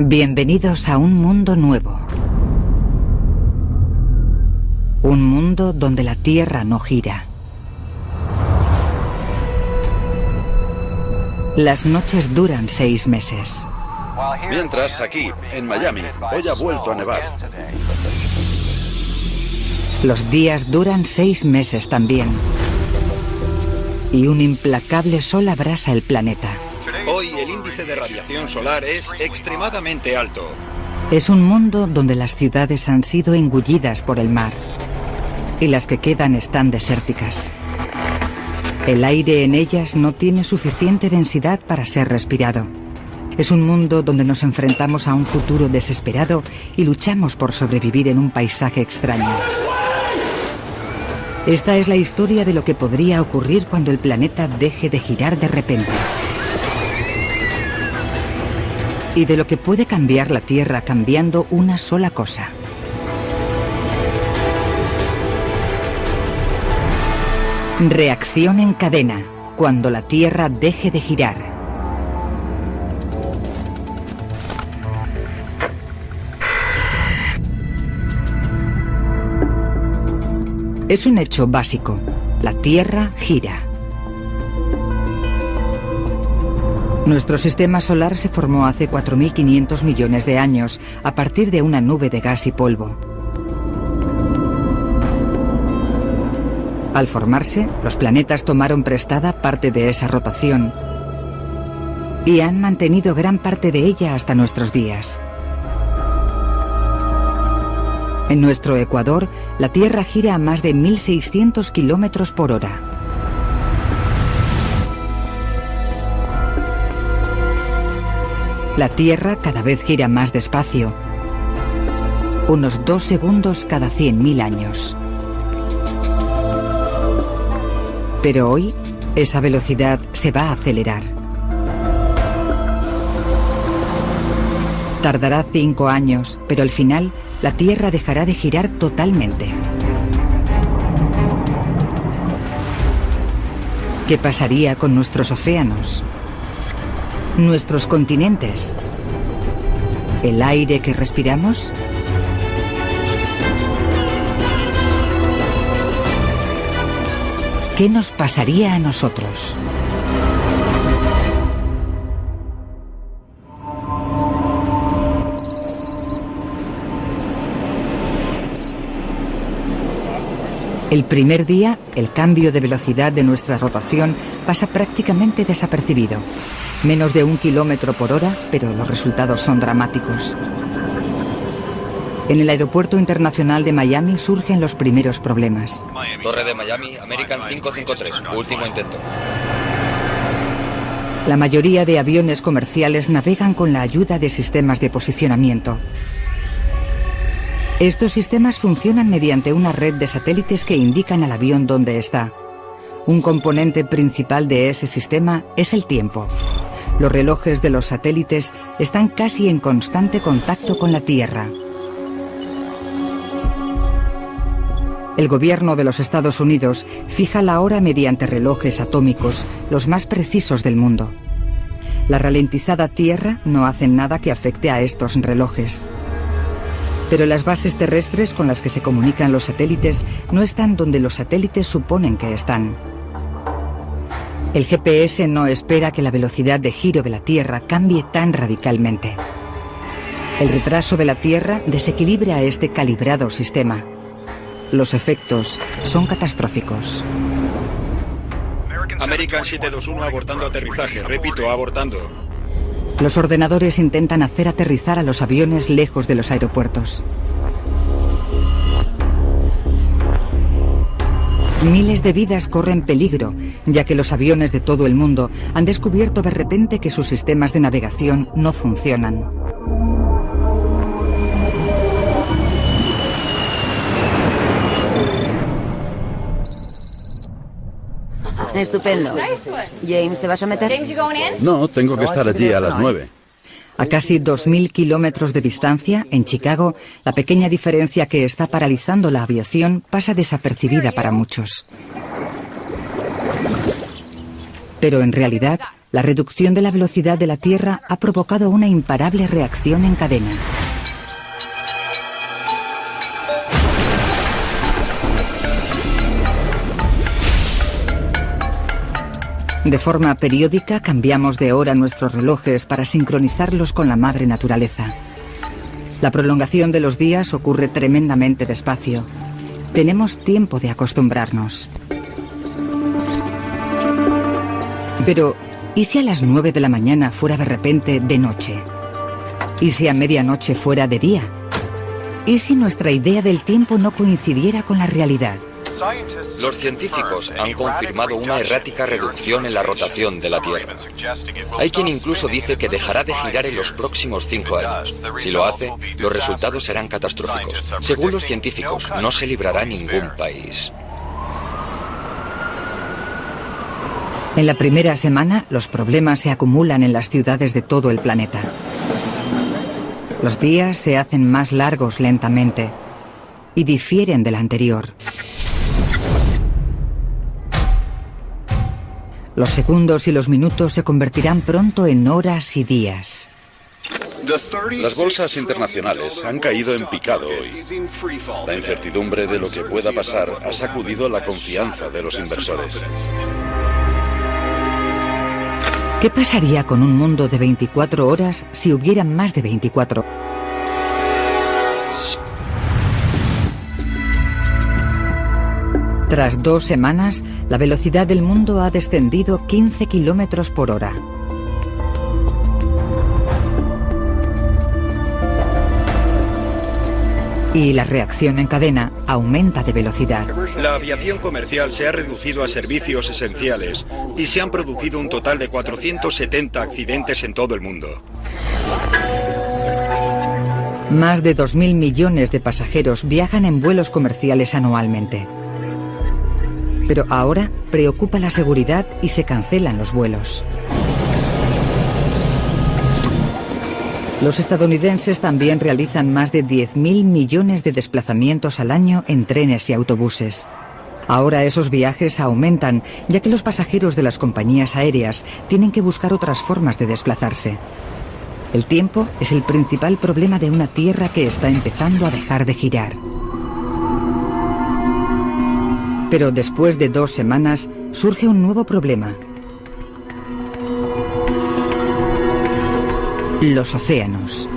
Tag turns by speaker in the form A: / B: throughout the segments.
A: Bienvenidos a un mundo nuevo. Un mundo donde la Tierra no gira. Las noches duran 6 meses.
B: Mientras, aquí, en Miami, hoy ha vuelto a nevar.
A: Los días duran 6 meses también. Y un implacable sol abrasa el planeta.
C: Hoy el índice de radiación solar es extremadamente alto.
A: Es un mundo donde las ciudades han sido engullidas por el mar. Y las que quedan están desérticas. El aire en ellas no tiene suficiente densidad para ser respirado. Es un mundo donde nos enfrentamos a un futuro desesperado y luchamos por sobrevivir en un paisaje extraño. Esta es la historia de lo que podría ocurrir cuando el planeta deje de girar de repente. Y de lo que puede cambiar la Tierra cambiando una sola cosa. Reacción en cadena, cuando la Tierra deje de girar. Es un hecho básico. La Tierra gira. Nuestro sistema solar se formó hace 4.500 millones de años, a partir de una nube de gas y polvo. Al formarse, los planetas tomaron prestada parte de esa rotación y han mantenido gran parte de ella hasta nuestros días. En nuestro ecuador, la Tierra gira a más de 1.600 kilómetros por hora. La Tierra cada vez gira más despacio, unos 2 segundos cada 100.000 años. Pero hoy, esa velocidad se va a acelerar. Tardará 5 años, pero al final, la Tierra dejará de girar totalmente. ¿Qué pasaría con nuestros océanos? ¿Nuestros continentes? ¿El aire que respiramos? ¿Qué nos pasaría a nosotros? El primer día, el cambio de velocidad de nuestra rotación pasa prácticamente desapercibido. Menos de 1 kilómetro por hora, pero los resultados son dramáticos. En el Aeropuerto Internacional de Miami surgen los primeros problemas.
D: Torre de Miami, American 553, último intento.
A: La mayoría de aviones comerciales navegan con la ayuda de sistemas de posicionamiento. Estos sistemas funcionan mediante una red de satélites que indican al avión dónde está. Un componente principal de ese sistema es el tiempo. Los relojes de los satélites están casi en constante contacto con la Tierra. El gobierno de los Estados Unidos fija la hora mediante relojes atómicos, los más precisos del mundo. La ralentizada Tierra no hace nada que afecte a estos relojes. Pero las bases terrestres con las que se comunican los satélites no están donde los satélites suponen que están. El GPS no espera que la velocidad de giro de la Tierra cambie tan radicalmente. El retraso de la Tierra desequilibra este calibrado sistema. Los efectos son catastróficos.
C: American 721 abortando aterrizaje. Repito, abortando.
A: Los ordenadores intentan hacer aterrizar a los aviones lejos de los aeropuertos. Miles de vidas corren peligro, ya que los aviones de todo el mundo han descubierto de repente que sus sistemas de navegación no funcionan.
E: Estupendo. James, ¿te vas a meter?
B: No, tengo que estar allí a las 9.
A: A casi 2.000 kilómetros de distancia, en Chicago, la pequeña diferencia que está paralizando la aviación pasa desapercibida para muchos. Pero en realidad, La reducción de la velocidad de la Tierra ha provocado una imparable reacción en cadena. De forma periódica cambiamos de hora nuestros relojes para sincronizarlos con la madre naturaleza. La prolongación de los días ocurre tremendamente despacio. Tenemos tiempo de acostumbrarnos. Pero, ¿y si a las 9 de la mañana fuera de repente de noche? ¿Y si a medianoche fuera de día? ¿Y si nuestra idea del tiempo no coincidiera con la realidad?
D: Los científicos han confirmado una errática reducción en la rotación de la Tierra. Hay quien incluso dice que dejará de girar en los próximos 5 años. Si lo hace, los resultados serán catastróficos. Según los científicos, no se librará ningún país.
A: En la primera semana, los problemas se acumulan en las ciudades de todo el planeta. Los días se hacen más largos lentamente y difieren del anterior. Los segundos y los minutos se convertirán pronto en horas y días.
B: Las bolsas internacionales han caído en picado hoy. La incertidumbre de lo que pueda pasar ha sacudido la confianza de los inversores.
A: ¿Qué pasaría con un mundo de 24 horas si hubiera más de 24? Tras 2 semanas, la velocidad del mundo ha descendido 15 kilómetros por hora. Y la reacción en cadena aumenta de velocidad.
C: La aviación comercial se ha reducido a servicios esenciales y se han producido un total de 470 accidentes en todo el mundo.
A: Más de 2.000 millones de pasajeros viajan en vuelos comerciales anualmente. Pero ahora preocupa la seguridad y se cancelan los vuelos. Los estadounidenses también realizan más de 10.000 millones de desplazamientos al año en trenes y autobuses. Ahora esos viajes aumentan, ya que los pasajeros de las compañías aéreas tienen que buscar otras formas de desplazarse. El tiempo es el principal problema de una Tierra que está empezando a dejar de girar. Pero después de 2 semanas surge un nuevo problema. Los océanos.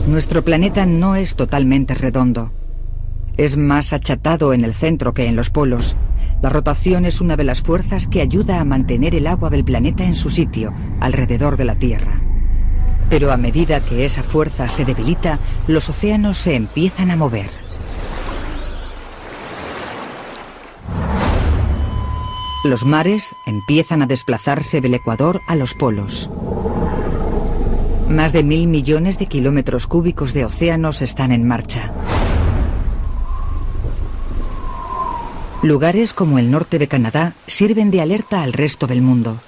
A: Nuestro planeta no es totalmente redondo. Es más achatado en el centro que en los polos. La rotación es una de las fuerzas que ayuda a mantener el agua del planeta en su sitio, alrededor de la Tierra. Pero a medida que esa fuerza se debilita, los océanos se empiezan a mover. Los mares empiezan a desplazarse del ecuador a los polos. Más de 1.000 millones de kilómetros cúbicos de océanos están en marcha. Lugares como el norte de Canadá sirven de alerta al resto del mundo.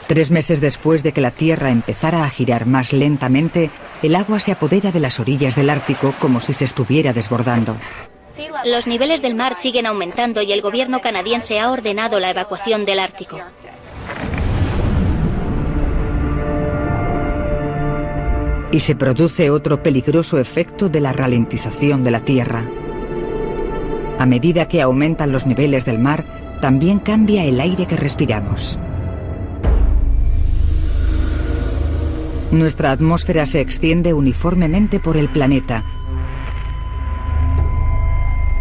A: 3 meses después de que la Tierra empezara a girar más lentamente, el agua se apodera de las orillas del Ártico como si se estuviera desbordando.
F: Los niveles del mar siguen aumentando y el gobierno canadiense ha ordenado la evacuación del Ártico.
A: Y se produce otro peligroso efecto de la ralentización de la Tierra. A medida que aumentan los niveles del mar, también cambia el aire que respiramos. Nuestra atmósfera se extiende uniformemente por el planeta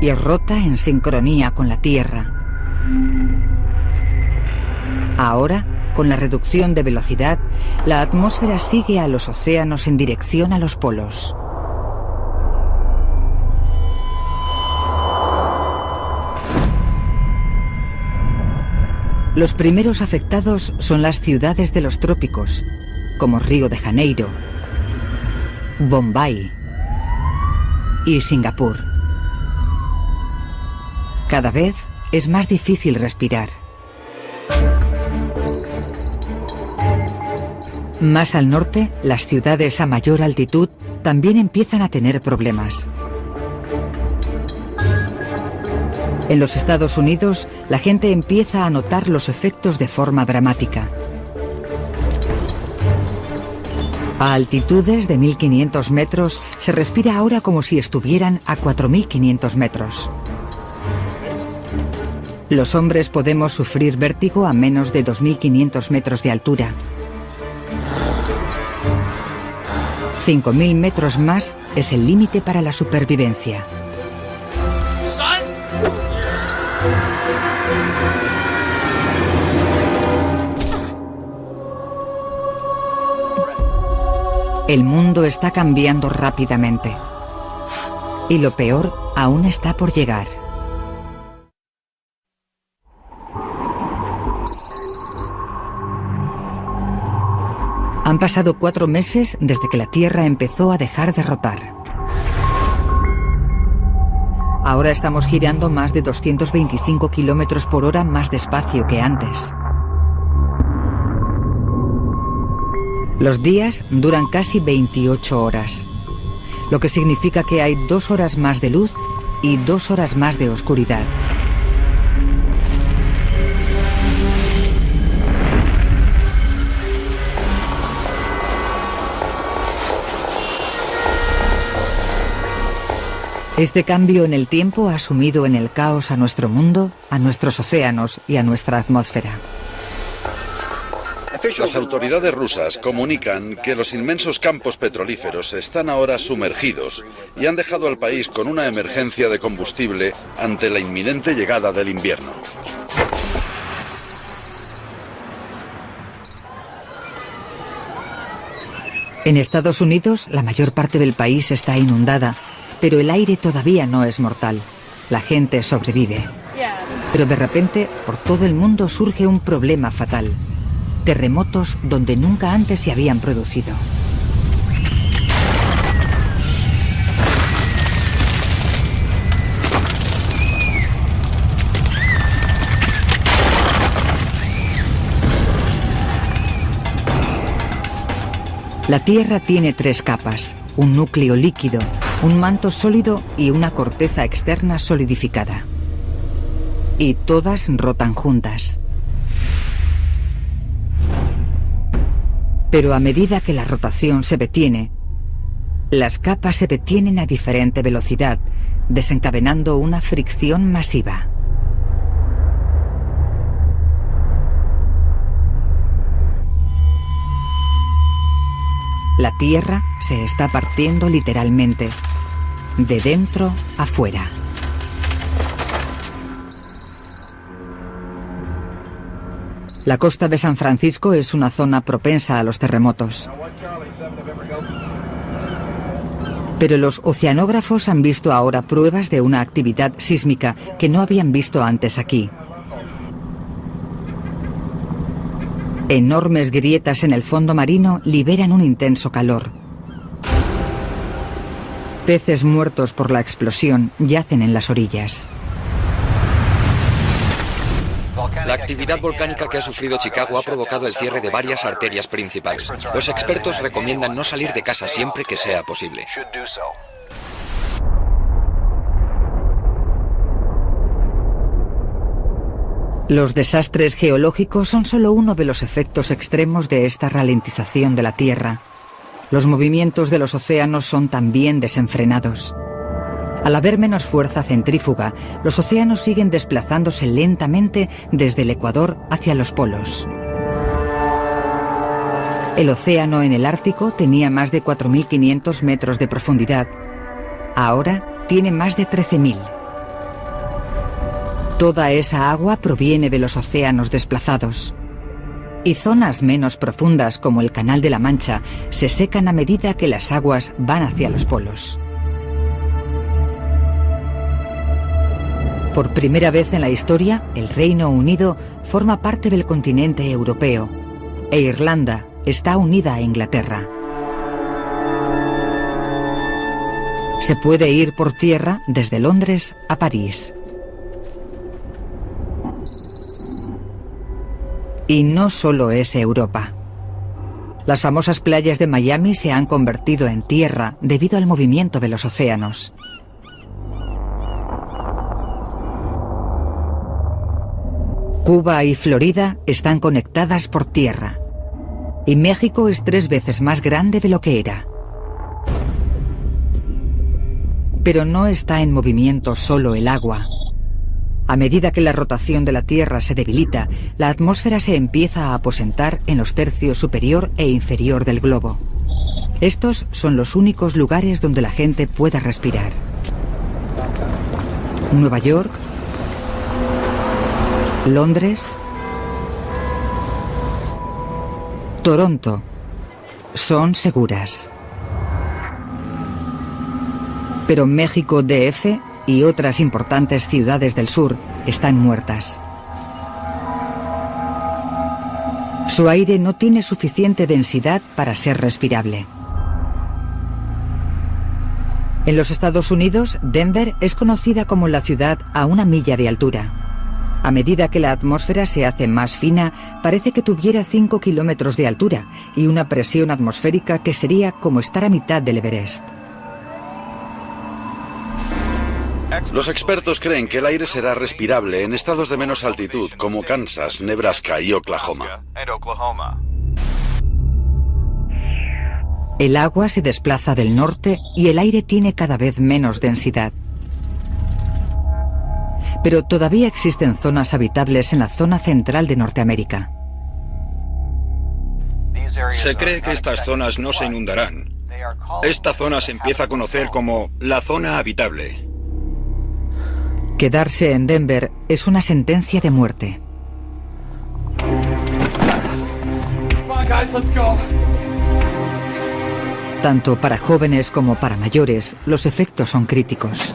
A: y rota en sincronía con la Tierra. Ahora, con la reducción de velocidad, la atmósfera sigue a los océanos en dirección a los polos. Los primeros afectados son las ciudades de los trópicos, como Río de Janeiro, Bombay y Singapur. Cada vez es más difícil respirar. Más al norte, las ciudades a mayor altitud también empiezan a tener problemas. En los Estados Unidos, la gente empieza a notar los efectos de forma dramática. A altitudes de 1500 metros, se respira ahora como si estuvieran a 4500 metros. Los hombres podemos sufrir vértigo a menos de 2500 metros de altura. 5000 metros más es el límite para la supervivencia. El mundo está cambiando rápidamente. Y lo peor aún está por llegar. Han pasado 4 meses desde que la Tierra empezó a dejar de rotar. Ahora estamos girando más de 225 kilómetros por hora más despacio que antes. Los días duran casi 28 horas, lo que significa que hay 2 horas más de luz y 2 horas más de oscuridad. Este cambio en el tiempo ha sumido en el caos a nuestro mundo, a nuestros océanos y a nuestra atmósfera.
B: Las autoridades rusas comunican que los inmensos campos petrolíferos están ahora sumergidos y han dejado al país con una emergencia de combustible ante la inminente llegada del invierno.
A: En Estados Unidos, la mayor parte del país está inundada, pero el aire todavía no es mortal. La gente sobrevive. Pero de repente, por todo el mundo surge un problema fatal. Terremotos donde nunca antes se habían producido. La Tierra tiene 3 capas, un núcleo líquido, un manto sólido y una corteza externa solidificada. Y todas rotan juntas. Pero a medida que la rotación se detiene, las capas se detienen a diferente velocidad, desencadenando una fricción masiva. La Tierra se está partiendo literalmente, de dentro a fuera. La costa de San Francisco es una zona propensa a los terremotos. Pero los oceanógrafos han visto ahora pruebas de una actividad sísmica que no habían visto antes aquí. Enormes grietas en el fondo marino liberan un intenso calor. Peces muertos por la explosión yacen en las orillas.
D: La actividad volcánica que ha sufrido Chicago ha provocado el cierre de varias arterias principales. Los expertos recomiendan no salir de casa siempre que sea posible.
A: Los desastres geológicos son solo uno de los efectos extremos de esta ralentización de la Tierra. Los movimientos de los océanos son también desenfrenados. Al haber menos fuerza centrífuga, los océanos siguen desplazándose lentamente desde el Ecuador hacia los polos. El océano en el Ártico tenía más de 4.500 metros de profundidad. Ahora tiene más de 13.000. Toda esa agua proviene de los océanos desplazados. Y zonas menos profundas, como el Canal de la Mancha, se secan a medida que las aguas van hacia los polos. Por primera vez en la historia, el Reino Unido forma parte del continente europeo, e Irlanda está unida a Inglaterra. Se puede ir por tierra desde Londres a París. Y no solo es Europa. Las famosas playas de Miami se han convertido en tierra debido al movimiento de los océanos. Cuba y Florida están conectadas por tierra. Y México es 3 veces más grande de lo que era. Pero no está en movimiento solo el agua. A medida que la rotación de la Tierra se debilita, la atmósfera se empieza a aposentar en los tercios superior e inferior del globo. Estos son los únicos lugares donde la gente pueda respirar. Nueva York, Londres, Toronto son seguras. Pero México DF y otras importantes ciudades del sur están muertas. Su aire no tiene suficiente densidad para ser respirable. En los Estados Unidos, Denver es conocida como la ciudad a 1 milla de altura. A medida que la atmósfera se hace más fina, parece que tuviera 5 kilómetros de altura y una presión atmosférica que sería como estar a mitad del Everest.
B: Los expertos creen que el aire será respirable en estados de menos altitud como Kansas, Nebraska y Oklahoma.
A: El agua se desplaza del norte y el aire tiene cada vez menos densidad. Pero todavía existen zonas habitables en la zona central de Norteamérica.
C: Se cree que estas zonas no se inundarán. Esta zona se empieza a conocer como la zona habitable.
A: Quedarse en Denver es una sentencia de muerte. Tanto para jóvenes como para mayores, los efectos son críticos.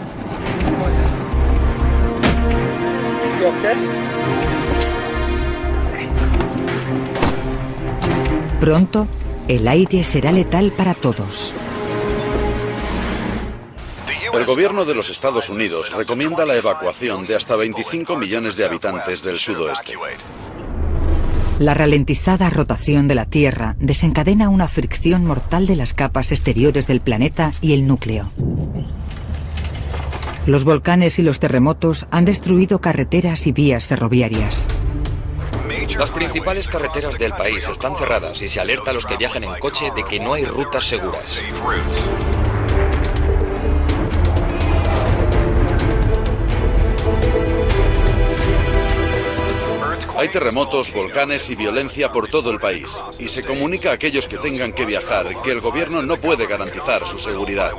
A: Pronto, el aire será letal para todos.
B: El gobierno de los Estados Unidos recomienda la evacuación de hasta 25 millones de habitantes del sudoeste.
A: La ralentizada rotación de la Tierra desencadena una fricción mortal de las capas exteriores del planeta y el núcleo. Los volcanes y los terremotos han destruido carreteras y vías ferroviarias.
D: Las principales carreteras del país están cerradas y se alerta a los que viajan en coche de que no hay rutas seguras.
B: Hay terremotos, volcanes y violencia por todo el país, y se comunica a aquellos que tengan que viajar que el gobierno no puede garantizar su seguridad.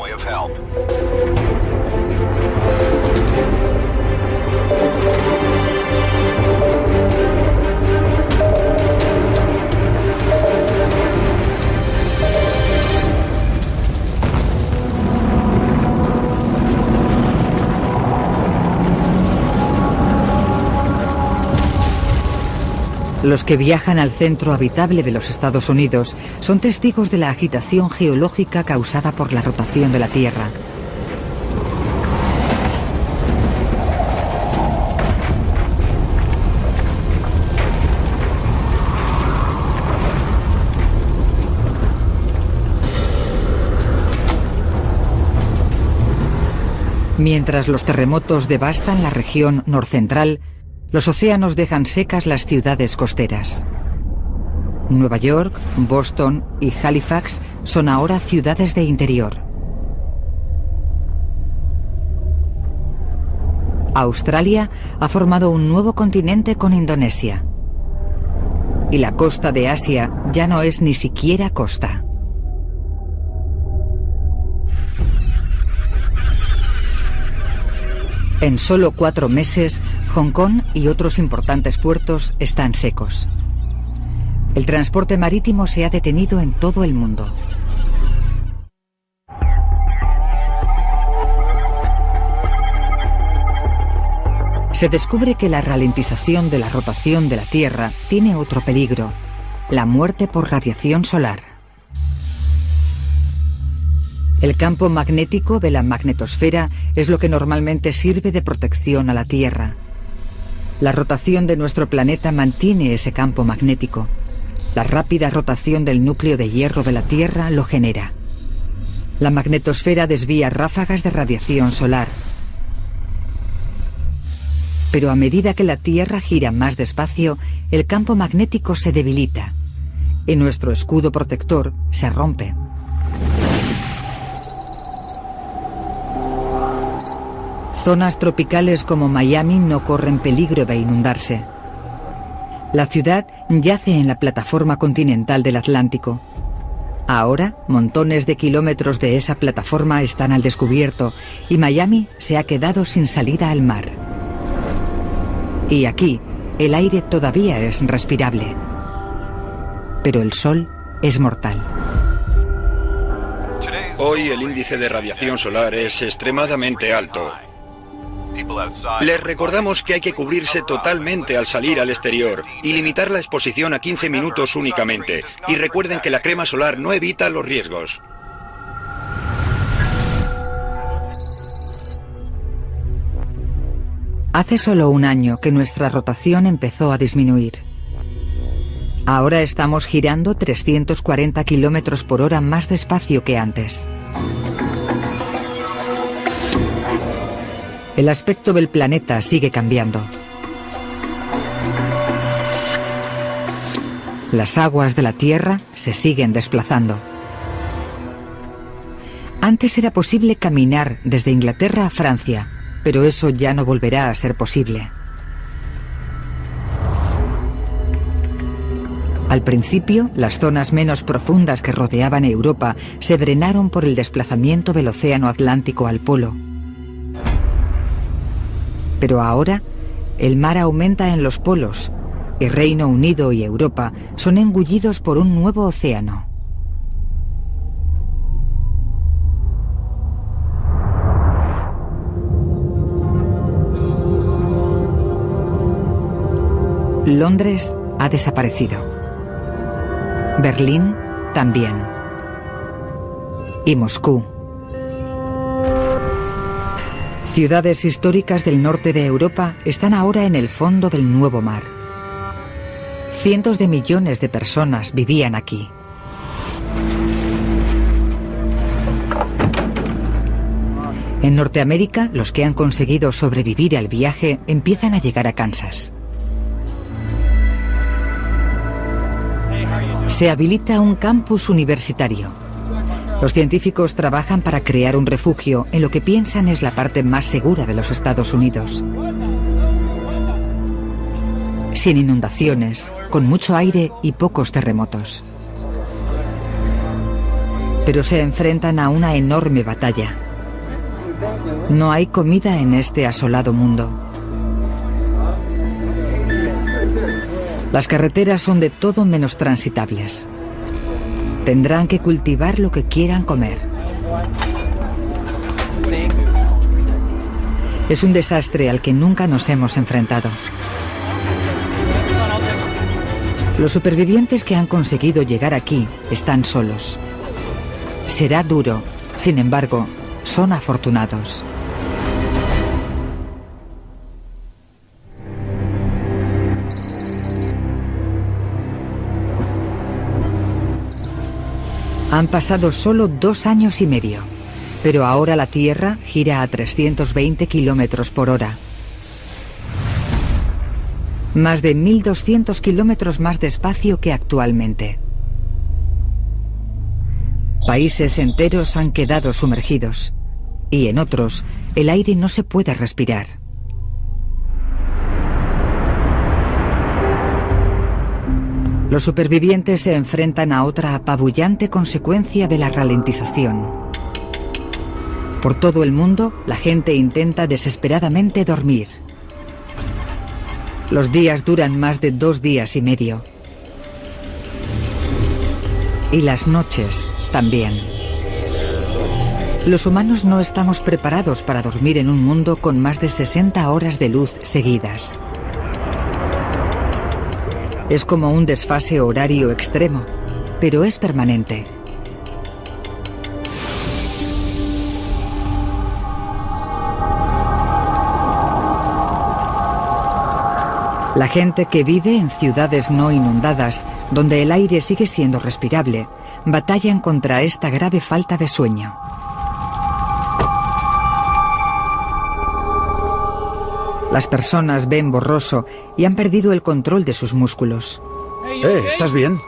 A: Los que viajan al centro habitable de los Estados Unidos son testigos de la agitación geológica causada por la rotación de la Tierra. Mientras los terremotos devastan la región norcentral, los océanos dejan secas las ciudades costeras. Nueva York, Boston y Halifax son ahora ciudades de interior. Australia ha formado un nuevo continente con Indonesia. Y la costa de Asia ya no es ni siquiera costa. En solo 4 meses, Hong Kong y otros importantes puertos están secos. El transporte marítimo se ha detenido en todo el mundo. Se descubre que la ralentización de la rotación de la Tierra tiene otro peligro: la muerte por radiación solar. El campo magnético de la magnetosfera es lo que normalmente sirve de protección a la Tierra. La rotación de nuestro planeta mantiene ese campo magnético. La rápida rotación del núcleo de hierro de la Tierra lo genera. La magnetosfera desvía ráfagas de radiación solar. Pero a medida que la Tierra gira más despacio, el campo magnético se debilita y nuestro escudo protector se rompe. Zonas tropicales como Miami no corren peligro de inundarse. La ciudad yace en la plataforma continental del Atlántico. Ahora, montones de kilómetros de esa plataforma están al descubierto y Miami se ha quedado sin salida al mar. Y aquí, el aire todavía es respirable. Pero el sol es mortal.
C: Hoy el índice de radiación solar es extremadamente alto. Les recordamos que hay que cubrirse totalmente al salir al exterior y limitar la exposición a 15 minutos únicamente. Y recuerden que la crema solar no evita los riesgos.
A: Hace solo un año que nuestra rotación empezó a disminuir. Ahora estamos girando 340 kilómetros por hora más despacio que antes. El aspecto del planeta sigue cambiando. Las aguas de la Tierra se siguen desplazando. Antes era posible caminar desde Inglaterra a Francia, pero eso ya no volverá a ser posible. Al principio, las zonas menos profundas que rodeaban Europa se drenaron por el desplazamiento del océano Atlántico al polo. Pero ahora, el mar aumenta en los polos y Reino Unido y Europa son engullidos por un nuevo océano. Londres ha desaparecido. Berlín también. Y Moscú. Ciudades históricas del norte de Europa están ahora en el fondo del nuevo mar. Cientos de millones de personas vivían aquí. En Norteamérica, los que han conseguido sobrevivir al viaje empiezan a llegar a Kansas. Se habilita un campus universitario. Los científicos trabajan para crear un refugio en lo que piensan es la parte más segura de los Estados Unidos. Sin inundaciones, con mucho aire y pocos terremotos. Pero se enfrentan a una enorme batalla. No hay comida en este asolado mundo. Las carreteras son de todo menos transitables. Tendrán que cultivar lo que quieran comer. Es un desastre al que nunca nos hemos enfrentado. Los supervivientes que han conseguido llegar aquí están solos. Será duro, sin embargo, son afortunados. Han pasado solo 2 años y medio, pero ahora la Tierra gira a 320 kilómetros por hora. Más de 1.200 kilómetros más despacio que actualmente. Países enteros han quedado sumergidos, y en otros, el aire no se puede respirar. Los supervivientes se enfrentan a otra apabullante consecuencia de la ralentización. Por todo el mundo, la gente intenta desesperadamente dormir. Los días duran más de 2 días y medio. Y las noches también. Los humanos no estamos preparados para dormir en un mundo con más de 60 horas de luz seguidas. Es como un desfase horario extremo, pero es permanente. La gente que vive en ciudades no inundadas, donde el aire sigue siendo respirable, batallan contra esta grave falta de sueño. Las personas ven borroso y han perdido el control de sus músculos.
B: ¿Estás bien?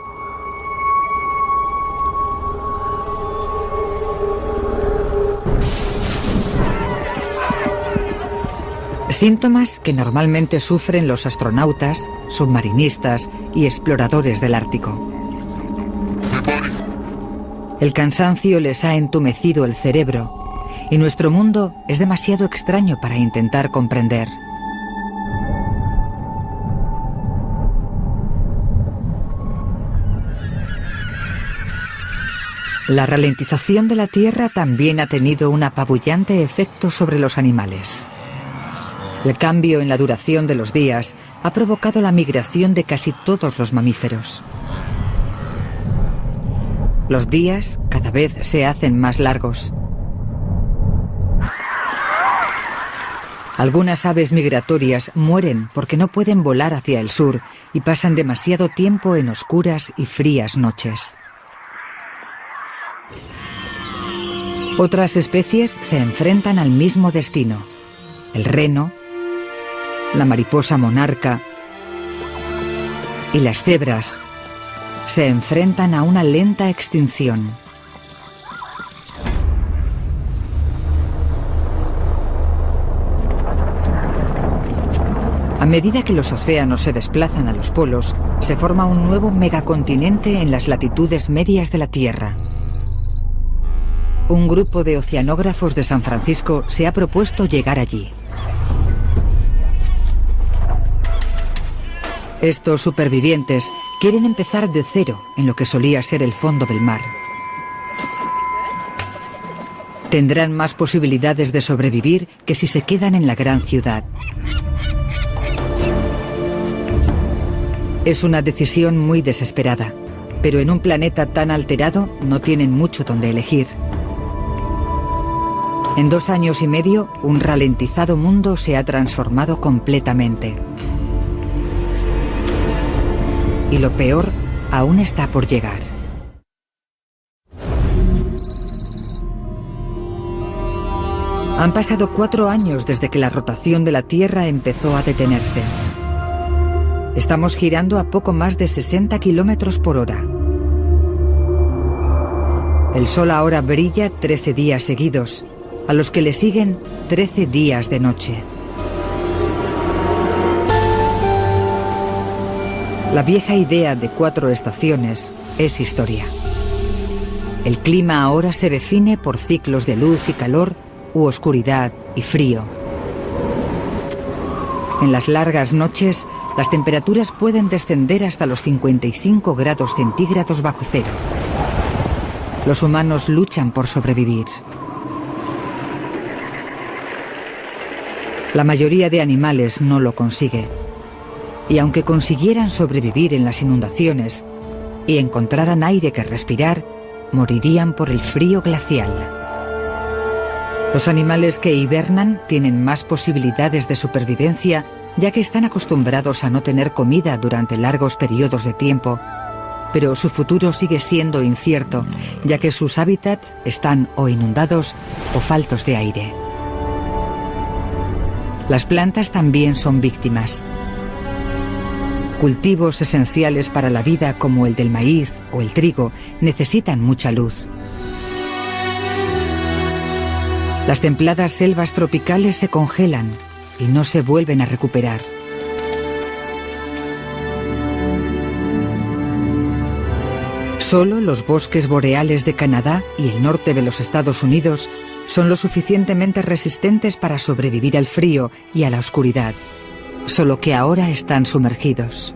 A: Síntomas que normalmente sufren los astronautas, submarinistas y exploradores del Ártico. El cansancio les ha entumecido el cerebro y nuestro mundo es demasiado extraño para intentar comprender. La ralentización de la Tierra también ha tenido un apabullante efecto sobre los animales. El cambio en la duración de los días ha provocado la migración de casi todos los mamíferos. Los días cada vez se hacen más largos. Algunas aves migratorias mueren porque no pueden volar hacia el sur y pasan demasiado tiempo en oscuras y frías noches. Otras especies se enfrentan al mismo destino. El reno, la mariposa monarca y las cebras se enfrentan a una lenta extinción. A medida que los océanos se desplazan a los polos, se forma un nuevo megacontinente en las latitudes medias de la Tierra. Un grupo de oceanógrafos de San Francisco se ha propuesto llegar allí. Estos supervivientes quieren empezar de cero en lo que solía ser el fondo del mar. Tendrán más posibilidades de sobrevivir que si se quedan en la gran ciudad. Es una decisión muy desesperada, pero en un planeta tan alterado no tienen mucho donde elegir. En 2 años y medio, un ralentizado mundo se ha transformado completamente. Y lo peor aún está por llegar. Han pasado 4 años desde que la rotación de la Tierra empezó a detenerse. Estamos girando a poco más de 60 kilómetros por hora. El Sol ahora brilla 13 días seguidos, a los que le siguen 13 días de noche. La vieja idea de 4 estaciones es historia. El clima ahora se define por ciclos de luz y calor, u oscuridad y frío. En las largas noches, las temperaturas pueden descender hasta los 55 grados centígrados bajo cero. Los humanos luchan por sobrevivir. La mayoría de animales no lo consigue. Y aunque consiguieran sobrevivir en las inundaciones y encontraran aire que respirar, morirían por el frío glacial. Los animales que hibernan tienen más posibilidades de supervivencia, ya que están acostumbrados a no tener comida durante largos periodos de tiempo, pero su futuro sigue siendo incierto, ya que sus hábitats están o inundados o faltos de aire. Las plantas también son víctimas. Cultivos esenciales para la vida como el del maíz o el trigo necesitan mucha luz. Las templadas selvas tropicales se congelan y no se vuelven a recuperar. Solo los bosques boreales de Canadá y el norte de los Estados Unidos son lo suficientemente resistentes para sobrevivir al frío y a la oscuridad, solo que ahora están sumergidos.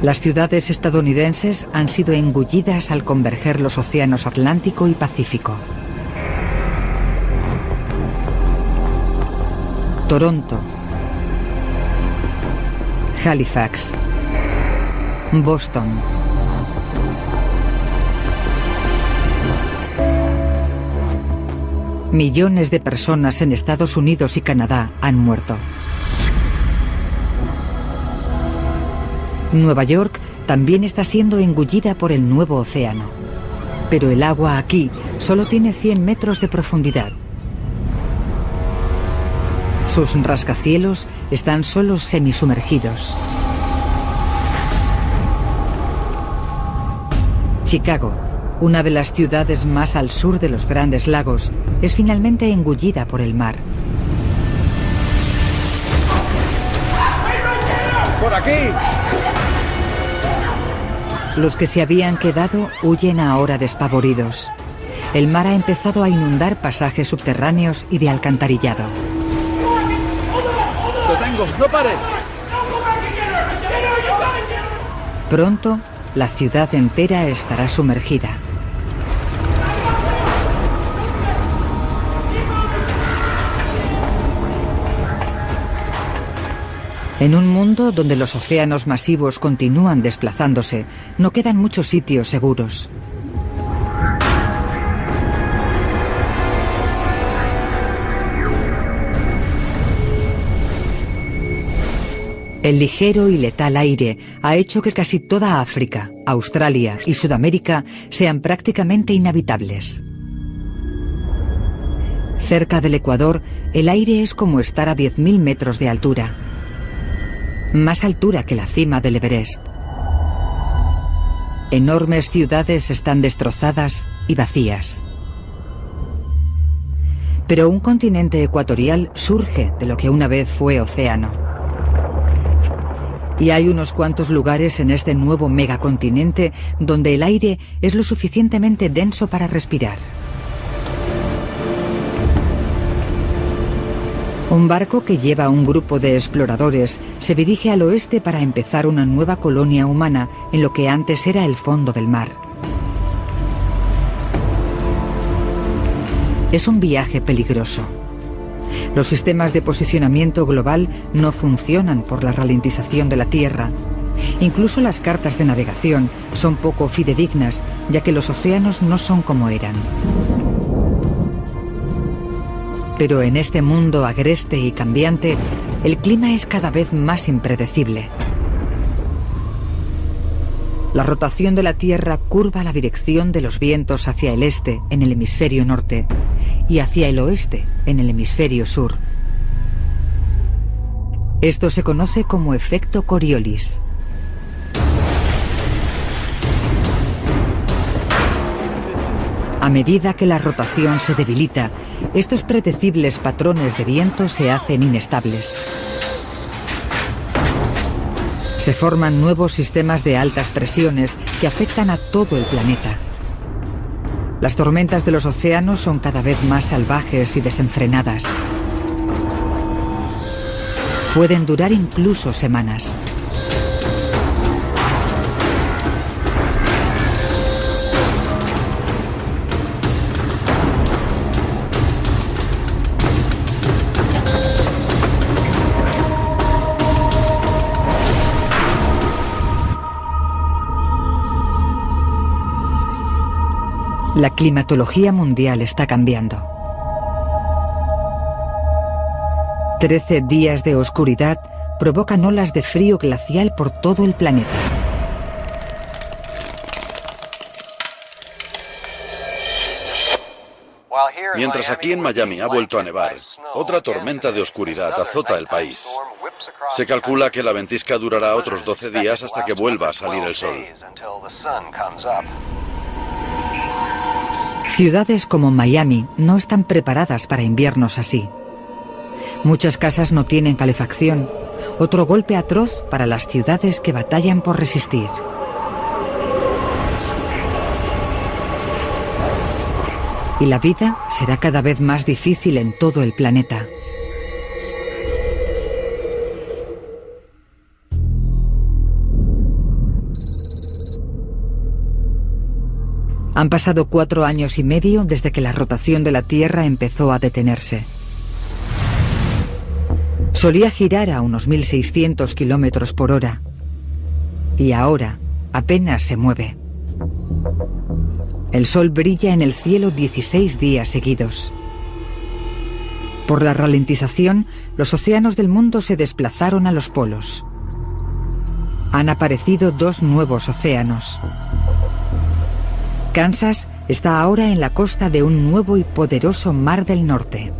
A: Las ciudades estadounidenses han sido engullidas al converger los océanos Atlántico y Pacífico. Toronto, Halifax, Boston. Millones de personas en Estados Unidos y Canadá han muerto. Nueva York también está siendo engullida por el nuevo océano, pero el agua aquí solo tiene 100 metros de profundidad. Sus rascacielos están solo semisumergidos. Chicago, una de las ciudades más al sur de los Grandes Lagos, es finalmente engullida por el mar.
G: ¡Por aquí!
A: Los que se habían quedado huyen ahora despavoridos. El mar ha empezado a inundar pasajes subterráneos y de alcantarillado.
G: ¡Lo tengo! ¡No pares!
A: Pronto, la ciudad entera estará sumergida. En un mundo donde los océanos masivos continúan desplazándose, no quedan muchos sitios seguros. El ligero y letal aire ha hecho que casi toda África, Australia y Sudamérica sean prácticamente inhabitables. Cerca del Ecuador, el aire es como estar a 10.000 metros de altura. Más altura que la cima del Everest. Enormes ciudades están destrozadas y vacías. Pero un continente ecuatorial surge de lo que una vez fue océano. Y hay unos cuantos lugares en este nuevo megacontinente donde el aire es lo suficientemente denso para respirar. Un barco que lleva a un grupo de exploradores se dirige al oeste para empezar una nueva colonia humana en lo que antes era el fondo del mar. Es un viaje peligroso. Los sistemas de posicionamiento global no funcionan por la ralentización de la Tierra. Incluso las cartas de navegación son poco fidedignas, ya que los océanos no son como eran. Pero en este mundo agreste y cambiante, el clima es cada vez más impredecible. La rotación de la Tierra curva la dirección de los vientos hacia el este en el hemisferio norte y hacia el oeste en el hemisferio sur. Esto se conoce como efecto Coriolis. A medida que la rotación se debilita, estos predecibles patrones de viento se hacen inestables. Se forman nuevos sistemas de altas presiones que afectan a todo el planeta. Las tormentas de los océanos son cada vez más salvajes y desenfrenadas. Pueden durar incluso semanas. La climatología mundial está cambiando. 13 días de oscuridad provocan olas de frío glacial por todo el planeta.
B: Mientras aquí en Miami ha vuelto a nevar, otra tormenta de oscuridad azota el país. Se calcula que la ventisca durará otros 12 días hasta que vuelva a salir el sol.
A: Ciudades como Miami no están preparadas para inviernos así. Muchas casas no tienen calefacción, otro golpe atroz para las ciudades que batallan por resistir. Y la vida será cada vez más difícil en todo el planeta. Han pasado 4 años y medio desde que la rotación de la Tierra empezó a detenerse. Solía girar a unos 1.600 kilómetros por hora. Y ahora apenas se mueve. El sol brilla en el cielo 16 días seguidos. Por la ralentización, los océanos del mundo se desplazaron a los polos. Han aparecido 2 nuevos océanos. Kansas está ahora en la costa de un nuevo y poderoso Mar del Norte.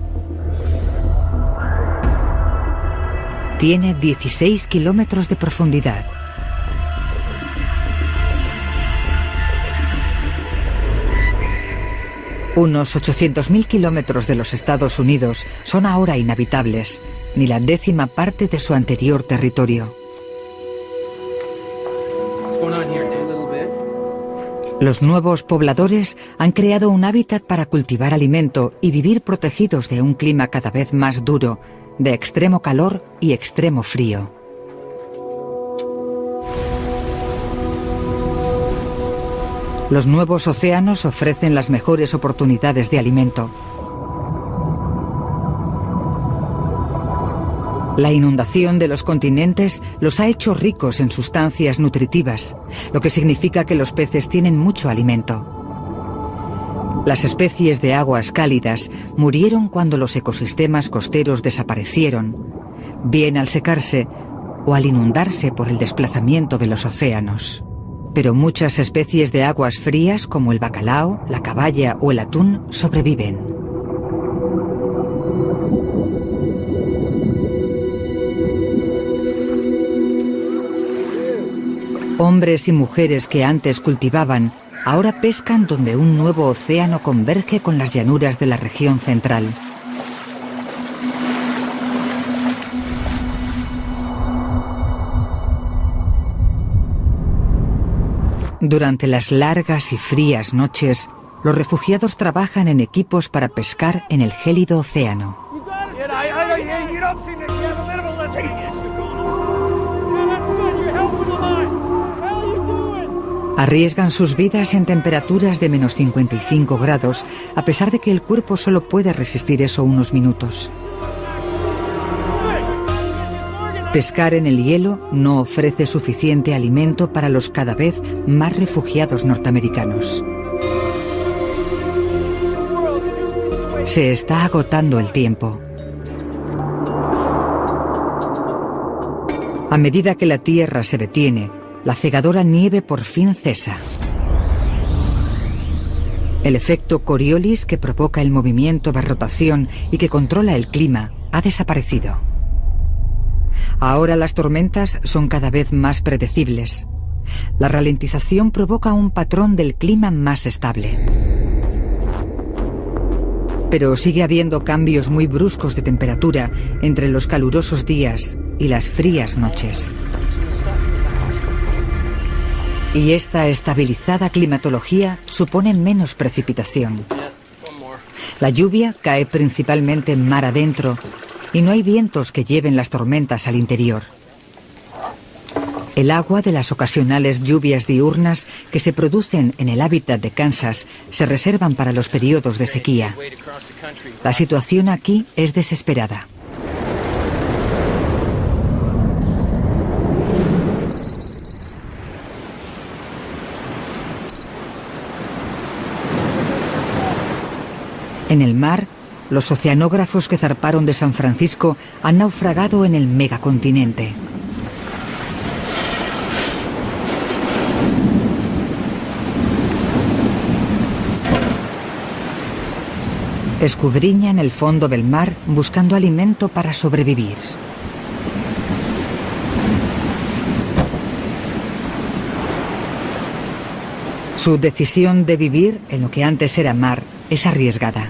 A: Tiene 16 kilómetros de profundidad. Unos 800.000 kilómetros de los Estados Unidos son ahora inhabitables, ni la 10ª parte de su anterior territorio. Los nuevos pobladores han creado un hábitat para cultivar alimento y vivir protegidos de un clima cada vez más duro, de extremo calor y extremo frío. Los nuevos océanos ofrecen las mejores oportunidades de alimento. La inundación de los continentes los ha hecho ricos en sustancias nutritivas, lo que significa que los peces tienen mucho alimento. Las especies de aguas cálidas murieron cuando los ecosistemas costeros desaparecieron, bien al secarse o al inundarse por el desplazamiento de los océanos. Pero muchas especies de aguas frías, como el bacalao, la caballa o el atún, sobreviven. Hombres y mujeres que antes cultivaban, ahora pescan donde un nuevo océano converge con las llanuras de la región central. Durante las largas y frías noches, los refugiados trabajan en equipos para pescar en el gélido océano. Arriesgan sus vidas en temperaturas de menos 55 grados, a pesar de que el cuerpo solo puede resistir eso unos minutos. Pescar en el hielo no ofrece suficiente alimento para los cada vez más refugiados norteamericanos. Se está agotando el tiempo. A medida que la tierra se detiene, la cegadora nieve por fin cesa. El efecto Coriolis, que provoca el movimiento de rotación y que controla el clima, ha desaparecido. Ahora las tormentas son cada vez más predecibles. La ralentización provoca un patrón del clima más estable. Pero sigue habiendo cambios muy bruscos de temperatura entre los calurosos días y las frías noches. Y esta estabilizada climatología supone menos precipitación. La lluvia cae principalmente mar adentro y no hay vientos que lleven las tormentas al interior. El agua de las ocasionales lluvias diurnas que se producen en el hábitat de Kansas se reservan para los periodos de sequía. La situación aquí es desesperada. En el mar, los oceanógrafos que zarparon de San Francisco han naufragado en el megacontinente. Escudriñan el fondo del mar buscando alimento para sobrevivir. Su decisión de vivir en lo que antes era mar es arriesgada.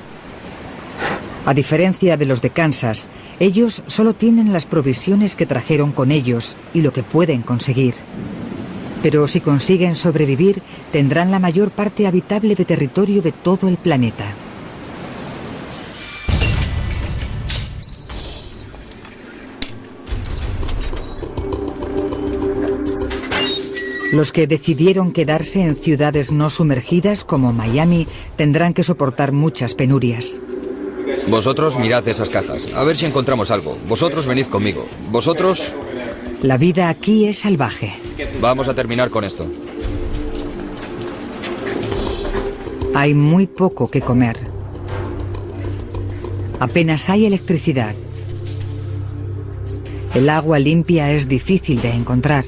A: A diferencia de los de Kansas, ellos solo tienen las provisiones que trajeron con ellos y lo que pueden conseguir. Pero si consiguen sobrevivir, tendrán la mayor parte habitable de territorio de todo el planeta. Los que decidieron quedarse en ciudades no sumergidas como Miami tendrán que soportar muchas penurias.
D: Vosotros mirad esas cajas, a ver si encontramos algo. Vosotros venid conmigo. Vosotros...
A: La vida aquí es salvaje.
D: Vamos a terminar con esto.
A: Hay muy poco que comer. Apenas hay electricidad. El agua limpia es difícil de encontrar.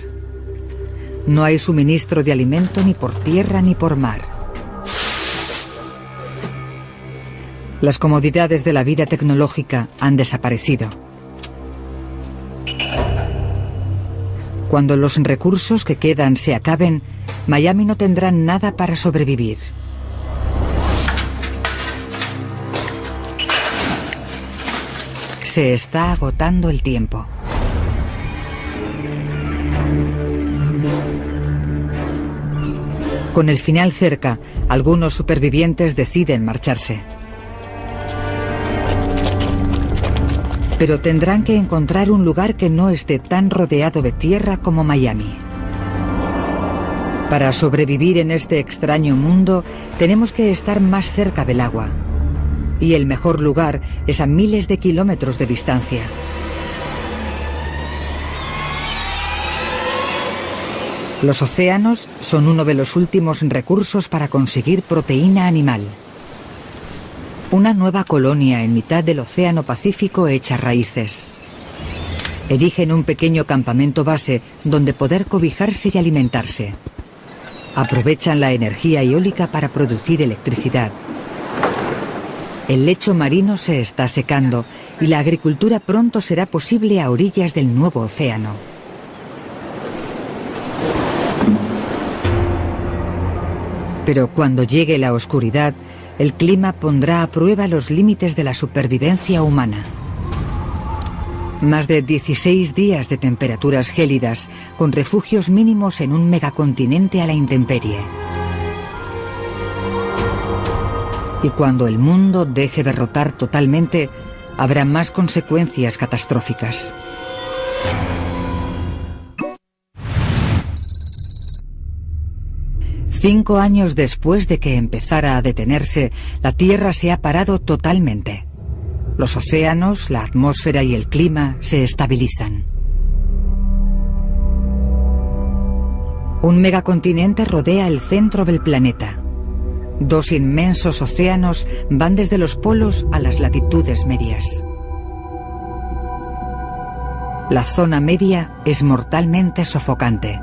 A: No hay suministro de alimento ni por tierra ni por mar. Las comodidades de la vida tecnológica han desaparecido. Cuando los recursos que quedan se acaben, Miami no tendrá nada para sobrevivir. Se está agotando el tiempo. Con el final cerca, algunos supervivientes deciden marcharse. Pero tendrán que encontrar un lugar que no esté tan rodeado de tierra como Miami. Para sobrevivir en este extraño mundo, tenemos que estar más cerca del agua. Y el mejor lugar es a miles de kilómetros de distancia. Los océanos son uno de los últimos recursos para conseguir proteína animal. Una nueva colonia en mitad del Océano Pacífico echa raíces. Erigen un pequeño campamento base donde poder cobijarse y alimentarse. Aprovechan la energía eólica para producir electricidad. El lecho marino se está secando y la agricultura pronto será posible a orillas del nuevo océano. Pero cuando llegue la oscuridad, el clima pondrá a prueba los límites de la supervivencia humana. Más de 16 días de temperaturas gélidas, con refugios mínimos en un megacontinente a la intemperie. Y cuando el mundo deje de rotar totalmente, habrá más consecuencias catastróficas. Cinco años después de que empezara a detenerse, la Tierra se ha parado totalmente. Los océanos, la atmósfera y el clima se estabilizan. Un megacontinente rodea el centro del planeta. Dos inmensos océanos van desde los polos a las latitudes medias. La zona media es mortalmente sofocante.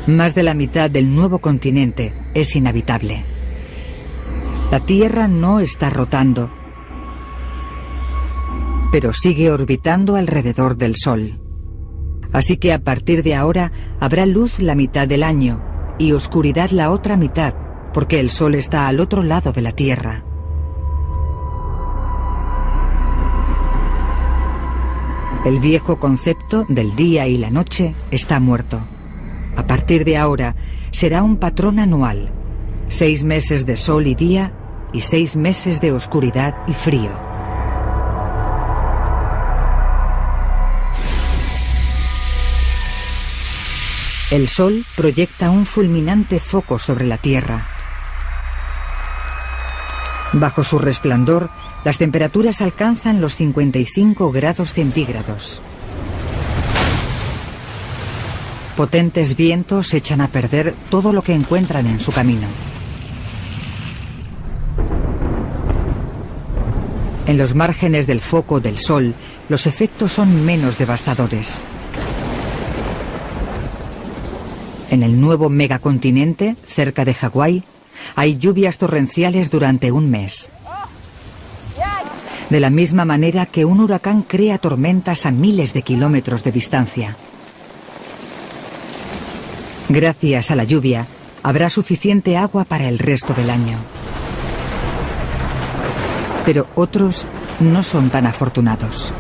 A: Más de la mitad del nuevo continente es inhabitable. La Tierra no está rotando, pero sigue orbitando alrededor del Sol. Así que a partir de ahora habrá luz la mitad del año y oscuridad la otra mitad, porque el Sol está al otro lado de la Tierra. El viejo concepto del día y la noche está muerto. A partir de ahora será un patrón anual: 6 meses de sol y día y 6 meses de oscuridad y frío. El sol proyecta un fulminante foco sobre la Tierra. Bajo su resplandor, las temperaturas alcanzan los 55 grados centígrados. Potentes vientos echan a perder todo lo que encuentran en su camino. En los márgenes del foco del Sol, los efectos son menos devastadores. En el nuevo megacontinente, cerca de Hawái, hay lluvias torrenciales durante un mes. De la misma manera que un huracán crea tormentas a miles de kilómetros de distancia. Gracias a la lluvia, habrá suficiente agua para el resto del año. Pero otros no son tan afortunados.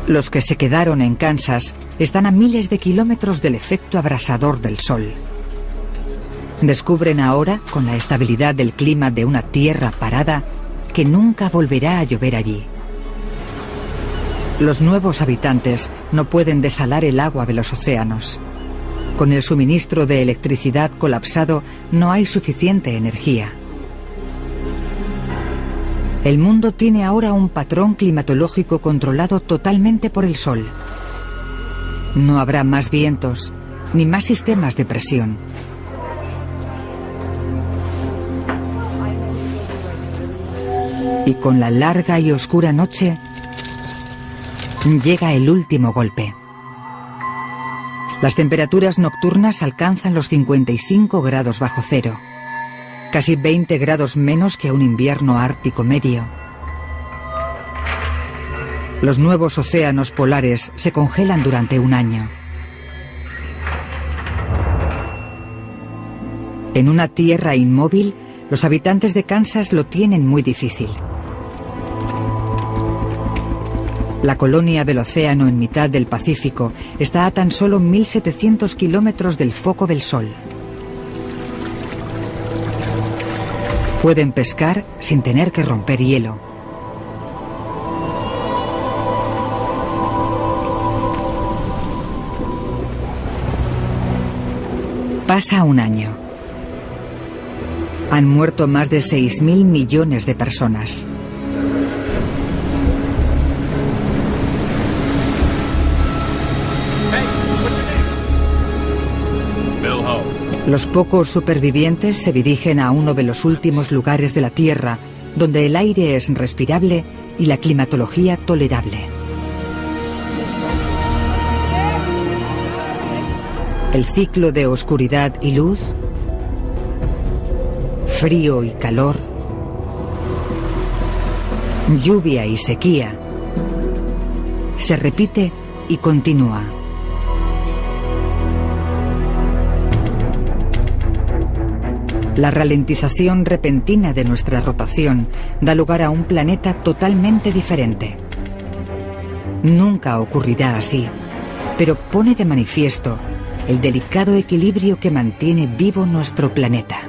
A: Los que se quedaron en Kansas están a miles de kilómetros del efecto abrasador del sol. Descubren ahora, con la estabilidad del clima de una tierra parada, que nunca volverá a llover allí. Los nuevos habitantes no pueden desalar el agua de los océanos. Con el suministro de electricidad colapsado, no hay suficiente energía. El mundo tiene ahora un patrón climatológico controlado totalmente por el sol. No habrá más vientos, ni más sistemas de presión. Y con la larga y oscura noche, llega el último golpe. Las temperaturas nocturnas alcanzan los 55 grados bajo cero, casi 20 grados menos que un invierno ártico medio. Los nuevos océanos polares se congelan durante un año. En una tierra inmóvil, los habitantes de Kansas lo tienen muy difícil. La colonia del océano en mitad del Pacífico está a tan solo 1.700 kilómetros del foco del sol. Pueden pescar sin tener que romper hielo. Pasa un año. Han muerto más de 6.000 millones de personas. Los pocos supervivientes se dirigen a uno de los últimos lugares de la Tierra donde el aire es respirable y la climatología tolerable. El ciclo de oscuridad y luz, frío y calor, lluvia y sequía, se repite y continúa. La ralentización repentina de nuestra rotación da lugar a un planeta totalmente diferente. Nunca ocurrirá así, pero pone de manifiesto el delicado equilibrio que mantiene vivo nuestro planeta.